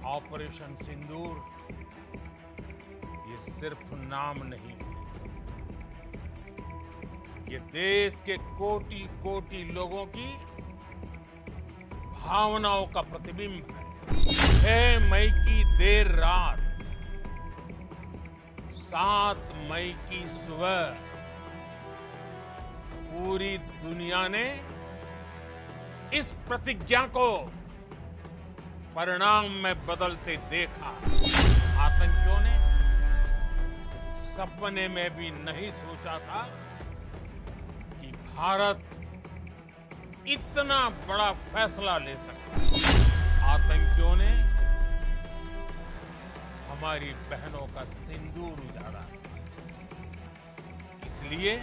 Operation सिंदूर ये सिर्फ नाम नहीं है। ये देश के कोटि कोटि लोगों की भावनाओं का प्रतिबिंब है। 6 मई की देर रात, 7 मई की सुबह पूरी दुनिया ने इस प्रतिज्ञा को परिणाम में बदलते देखा। आतंकियों ने सपने में भी नहीं सोचा था कि भारत इतना बड़ा फैसला ले सकता है। आतंकियों ने हमारी बहनों का सिंदूर उजाड़ा, इसलिए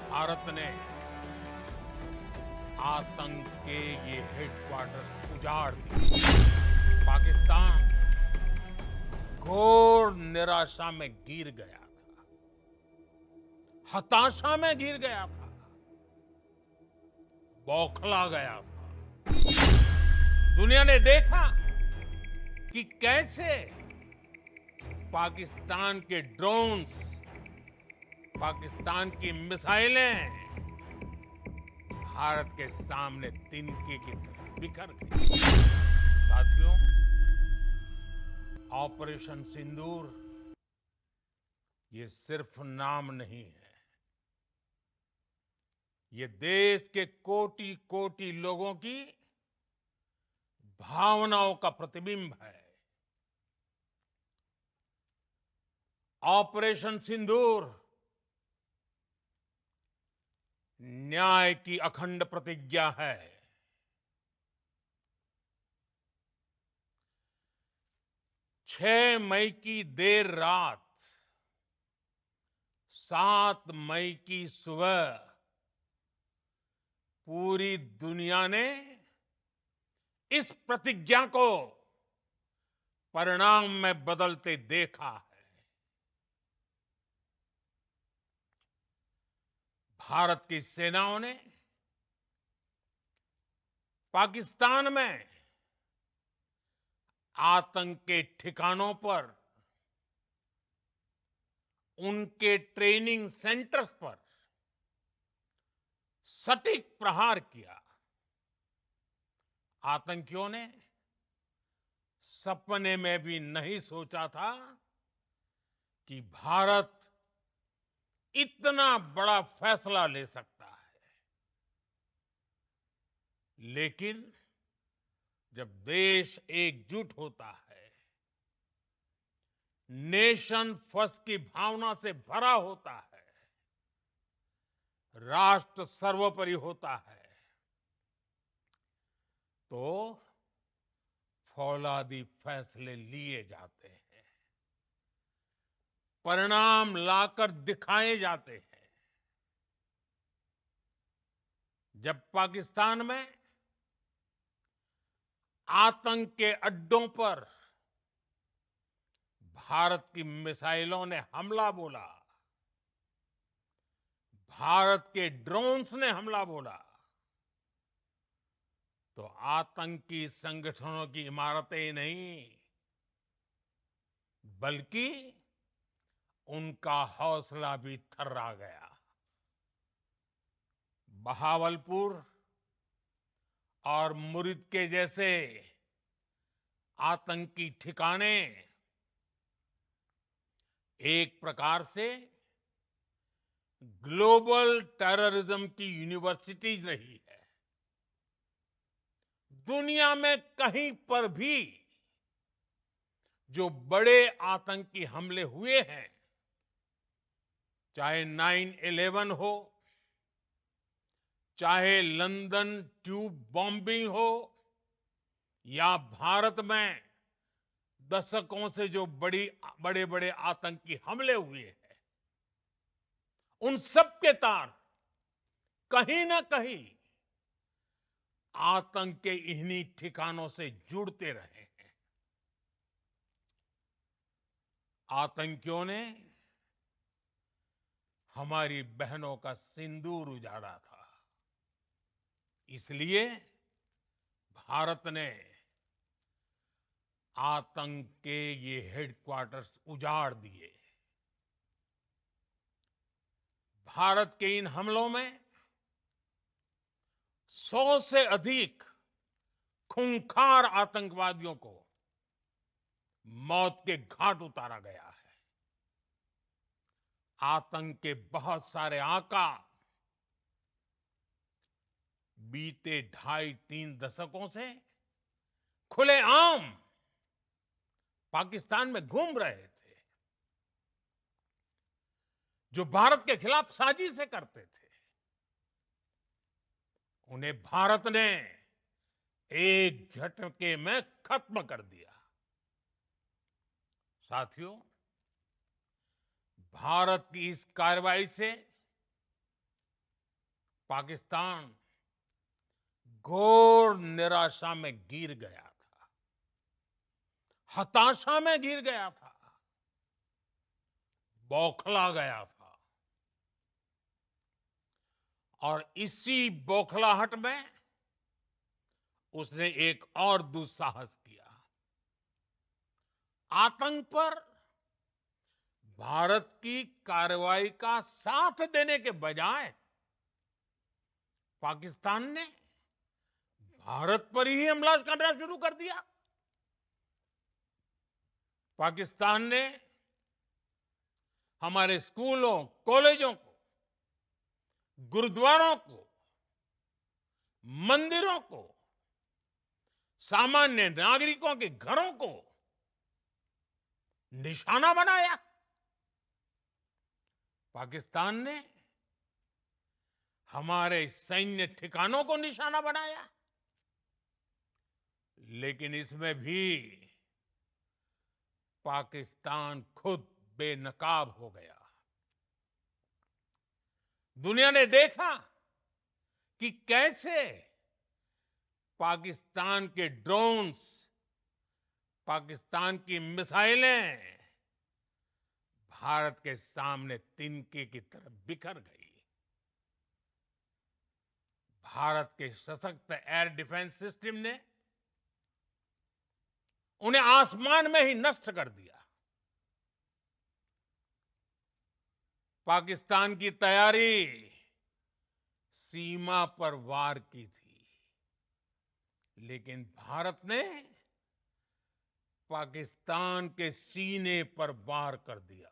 भारत ने आतंक के ये हेडक्वार्टर्स उजाड़ दिए। पाकिस्तान घोर निराशा में गिर गया था, हताशा में गिर गया था, बौखला गया था। दुनिया ने देखा कि कैसे पाकिस्तान के ड्रोन्स, पाकिस्तान की मिसाइलें भारत के सामने तिनके की तरह बिखर गई। साथियों, ऑपरेशन सिंदूर ये सिर्फ नाम नहीं है। ये देश के कोटि कोटि लोगों की भावनाओं का प्रतिबिंब है। ऑपरेशन सिंदूर न्याय की अखंड प्रतिज्ञा है। 6 मई की देर रात, 7 मई की सुबह पूरी दुनिया ने इस प्रतिज्ञा को परिणाम में बदलते देखा है। भारत की सेनाओं ने पाकिस्तान में आतंक के ठिकानों पर, उनके ट्रेनिंग सेंटर्स पर सटीक प्रहार किया। आतंकियों ने सपने में भी नहीं सोचा था कि भारत इतना बड़ा फैसला ले सकता है। लेकिन जब देश एकजुट होता है, नेशन फर्स्ट की भावना से भरा होता है, राष्ट्र सर्वोपरि होता है, तो फौलादी फैसले लिए जाते हैं, परिणाम लाकर दिखाए जाते हैं। जब पाकिस्तान में आतंक के अड्डों पर भारत की मिसाइलों ने हमला बोला, भारत के ड्रोन्स ने हमला बोला, तो आतंकी संगठनों की इमारतें नहीं, बल्कि उनका हौसला भी थर्रा गया। बहावलपुर और मुरिद के जैसे आतंकी ठिकाने एक प्रकार से ग्लोबल टेररिज्म की यूनिवर्सिटीज रही है। दुनिया में कहीं पर भी जो बड़े आतंकी हमले हुए हैं, चाहे 9/11 हो, चाहे लंदन ट्यूब बॉम्बिंग हो, या भारत में दशकों से जो बड़े बड़े आतंकी हमले हुए हैं, उन सब के तार कहीं ना कहीं आतंक के इन्हीं ठिकानों से जुड़ते रहे हैं। आतंकियों ने हमारी बहनों का सिंदूर उजाड़ा था, इसलिए भारत ने आतंक के ये हेडक्वार्टर्स उजाड़ दिए। भारत के इन हमलों में 100 से अधिक खूंखार आतंकवादियों को मौत के घाट उतारा गया है। आतंक के बहुत सारे आका बीते 2.5-3 दशकों से खुलेआम पाकिस्तान में घूम रहे थे, जो भारत के खिलाफ साजिशें करते थे। उन्हें भारत ने एक झटके में खत्म कर दिया। साथियों, भारत की इस कार्रवाई से पाकिस्तान घोर निराशा में गिर गया था, हताशा में गिर गया था, बौखला गया था। और इसी बौखलाहट में उसने एक और दुस्साहस किया। आतंक पर भारत की कार्रवाई का साथ देने के बजाय पाकिस्तान ने भारत पर ही हमला करना शुरू कर दिया। पाकिस्तान ने हमारे स्कूलों, कॉलेजों को, गुरुद्वारों को, मंदिरों को, सामान्य नागरिकों के घरों को निशाना बनाया। पाकिस्तान ने हमारे सैन्य ठिकानों को निशाना बनाया। लेकिन इसमें भी पाकिस्तान खुद बेनकाब हो गया। दुनिया ने देखा कि कैसे पाकिस्तान के ड्रोन्स, पाकिस्तान की मिसाइलें भारत के सामने तिनके की तरह बिखर गई। भारत के सशक्त एयर डिफेंस सिस्टम ने उन्हें आसमान में ही नष्ट कर दिया। पाकिस्तान की तैयारी सीमा पर वार की थी, लेकिन भारत ने पाकिस्तान के सीने पर वार कर दिया।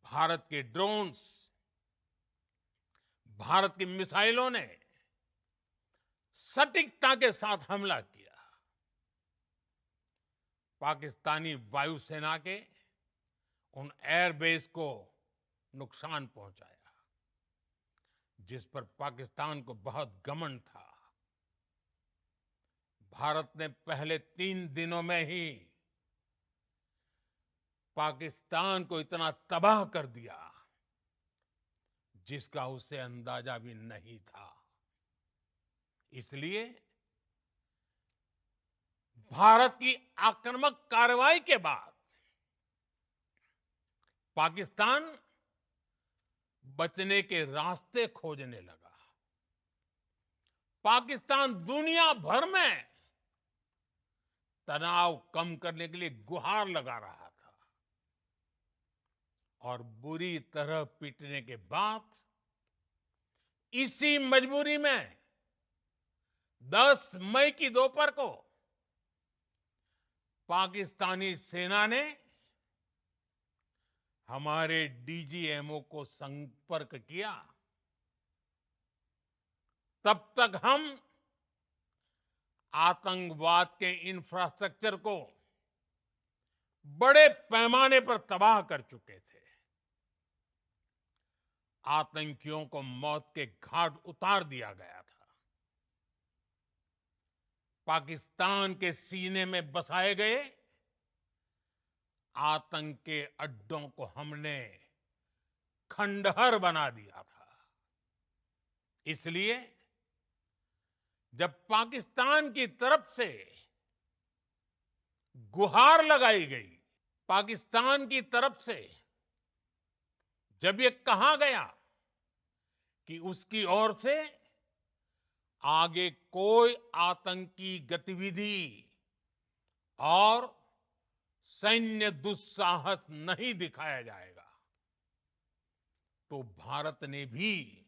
भारत के ड्रोन्स, भारत की मिसाइलों ने सटीकता के साथ हमला किया। पाकिस्तानी वायुसेना के उन एयरबेस को नुकसान पहुंचाया, जिस पर पाकिस्तान को बहुत घमंड था। भारत ने पहले 3 दिनों में ही पाकिस्तान को इतना तबाह कर दिया, जिसका उसे अंदाजा भी नहीं था। इसलिए भारत की आक्रामक कार्रवाई के बाद पाकिस्तान बचने के रास्ते खोजने लगा। पाकिस्तान दुनिया भर में तनाव कम करने के लिए गुहार लगा रहा था। और बुरी तरह पीटने के बाद इसी मजबूरी में 10 मई की दोपहर को पाकिस्तानी सेना ने हमारे डीजीएमओ को संपर्क किया। तब तक हम आतंकवाद के इंफ्रास्ट्रक्चर को बड़े पैमाने पर तबाह कर चुके थे। आतंकियों को मौत के घाट उतार दिया गया था। पाकिस्तान के सीने में बसाए गए आतंक के अड्डों को हमने खंडहर बना दिया था। इसलिए जब पाकिस्तान की तरफ से गुहार लगाई गई, पाकिस्तान की तरफ से जब ये कहा गया कि उसकी ओर से आगे कोई आतंकी गतिविधि और सैन्य दुस्साहस नहीं दिखाया जाएगा। तो भारत ने भी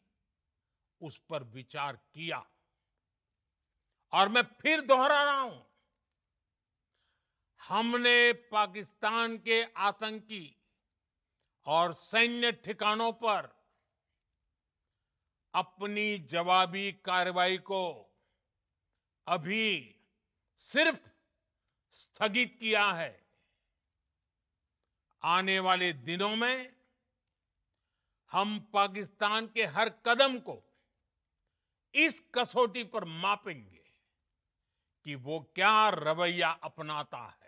उस पर विचार किया। और मैं फिर दोहरा रहा हूं, हमने पाकिस्तान के आतंकी और सैन्य ठिकानों पर अपनी जवाबी कार्रवाई को अभी सिर्फ स्थगित किया है। आने वाले दिनों में हम पाकिस्तान के हर कदम को इस कसौटी पर मापेंगे कि वो क्या रवैया अपनाता है।